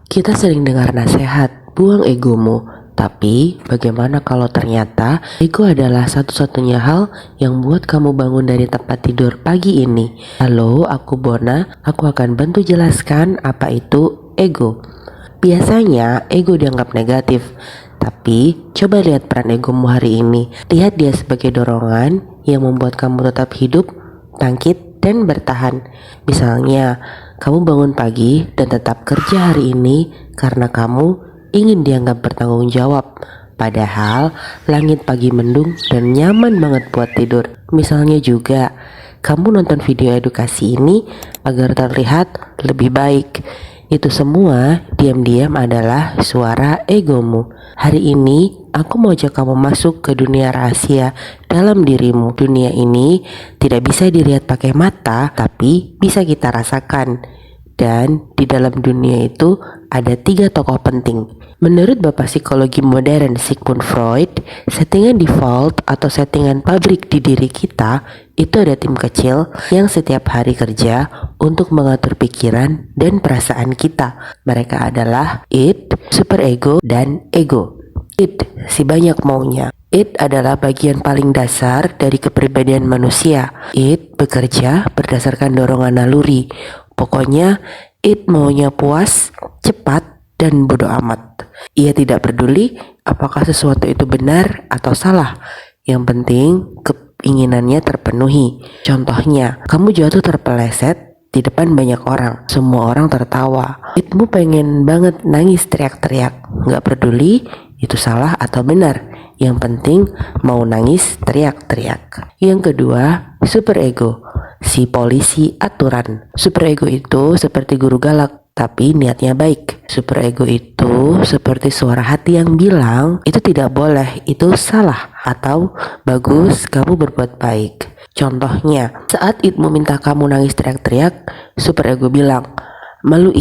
Kita sering dengar nasihat, buang egomu. Tapi, bagaimana kalau ternyata ego adalah satu-satunya hal yang buat kamu bangun dari tempat tidur pagi ini? Halo, aku Bona. Aku akan bantu jelaskan apa itu ego. Biasanya, ego dianggap negatif. Tapi, coba lihat peran egomu hari ini. Lihat dia sebagai dorongan yang membuat kamu tetap hidup, bangkit, dan bertahan. Misalnya, kamu bangun pagi dan tetap kerja hari ini karena kamu ingin dianggap bertanggung jawab. Padahal langit pagi mendung dan nyaman banget buat tidur. Misalnya juga, kamu nonton video edukasi ini agar terlihat lebih baik. Itu semua diam-diam adalah suara egomu. Hari ini aku mau ajak kamu masuk ke dunia rahasia dalam dirimu. Dunia ini tidak bisa dilihat pakai mata, tapi bisa kita rasakan. Dan di dalam dunia itu ada 3 tokoh penting. Menurut bapak psikologi modern Sigmund Freud, settingan default atau settingan pabrik di diri kita itu ada tim kecil yang setiap hari kerja untuk mengatur pikiran dan perasaan kita. Mereka adalah id, superego, dan ego. Id, si banyak maunya. Id adalah bagian paling dasar dari kepribadian manusia. Id bekerja berdasarkan dorongan naluri. Pokoknya, id maunya puas, cepat, dan bodoh amat. Ia tidak peduli apakah sesuatu itu benar atau salah. Yang penting, keinginannya terpenuhi. Contohnya, kamu jatuh terpeleset di depan banyak orang. Semua orang tertawa. Idmu pengen banget nangis teriak-teriak. Gak peduli itu salah atau benar. Yang penting mau nangis teriak-teriak. Yang kedua, superego. Si polisi aturan. Superego itu seperti guru galak, tapi niatnya baik. Superego itu seperti suara hati yang bilang, itu tidak boleh, itu salah, atau bagus, kamu berbuat baik. Contohnya, saat idmu minta kamu nangis teriak-teriak, superego bilang, malu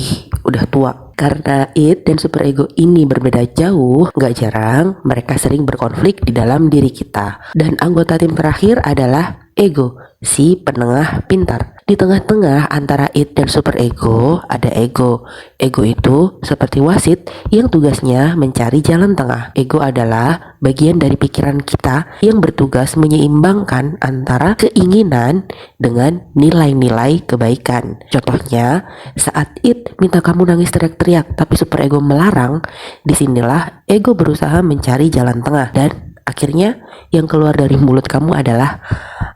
udah tua. Karena id dan superego ini berbeda jauh, gak jarang mereka sering berkonflik di dalam diri kita. Dan anggota tim terakhir adalah ego, si penengah pintar. Di tengah-tengah antara id dan superego ada ego. Ego itu seperti wasit yang tugasnya mencari jalan tengah. Ego adalah bagian dari pikiran kita yang bertugas menyeimbangkan antara keinginan dengan nilai-nilai kebaikan. Contohnya, saat id minta kamu nangis teriak-teriak tapi superego melarang, disinilah ego berusaha mencari jalan tengah. Dan akhirnya yang keluar dari mulut kamu adalah,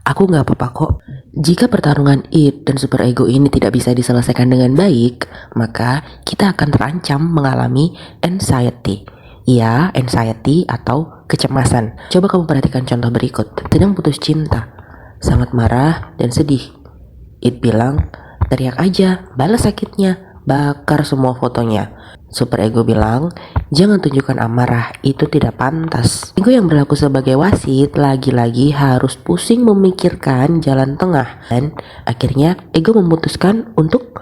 aku gak apa-apa kok. Jika pertarungan id dan superego ini tidak bisa diselesaikan dengan baik, maka kita akan terancam mengalami anxiety. Ya, anxiety atau kecemasan. Coba kamu perhatikan contoh berikut. Sedang putus cinta, sangat marah dan sedih. Id bilang, teriak aja, balas sakitnya, bakar semua fotonya. Superego bilang, jangan tunjukkan amarah, itu tidak pantas. Ego yang berlaku sebagai wasit lagi-lagi harus pusing memikirkan jalan tengah. Dan akhirnya ego memutuskan untuk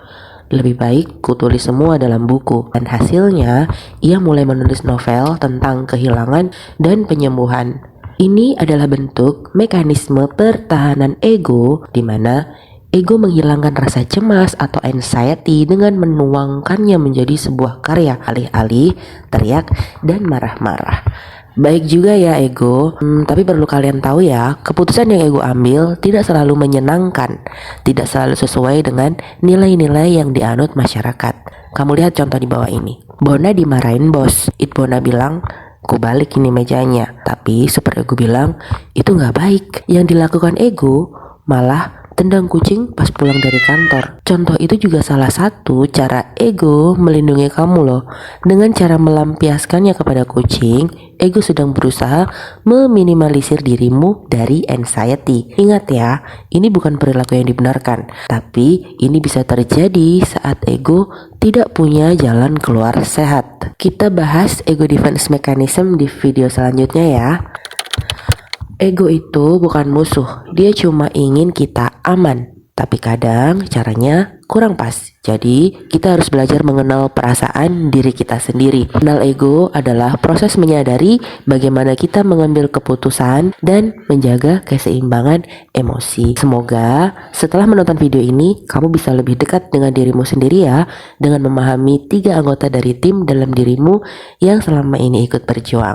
lebih baik ku tulis semua dalam buku. Dan hasilnya, ia mulai menulis novel tentang kehilangan dan penyembuhan. Ini adalah bentuk mekanisme pertahanan ego di mana ego menghilangkan rasa cemas atau anxiety dengan menuangkannya menjadi sebuah karya alih-alih teriak dan marah-marah. Baik juga ya ego, tapi perlu kalian tahu ya, keputusan yang ego ambil tidak selalu menyenangkan, tidak selalu sesuai dengan nilai-nilai yang dianut masyarakat. Kamu lihat contoh di bawah ini. Bona dimarahin bos, Bona bilang, ku balik ini mejanya. Tapi superego bilang, itu gak baik. Yang dilakukan ego malah tendang kucing pas pulang dari kantor. Contoh itu juga salah satu cara ego melindungi kamu loh. Dengan cara melampiaskannya kepada kucing, ego sedang berusaha meminimalisir dirimu dari anxiety. Ingat ya, ini bukan perilaku yang dibenarkan, tapi ini bisa terjadi saat ego tidak punya jalan keluar sehat. Kita bahas ego defense mechanism di video selanjutnya ya. Ego itu bukan musuh, dia cuma ingin kita aman. tapi kadang caranya kurang pas. Jadi, kita harus belajar mengenal perasaan diri kita sendiri. Kenal ego adalah proses menyadari bagaimana kita mengambil keputusan dan menjaga keseimbangan emosi. Semoga setelah menonton video ini, kamu bisa lebih dekat dengan dirimu sendiri ya, dengan memahami 3 anggota dari tim dalam dirimu yang selama ini ikut berjuang.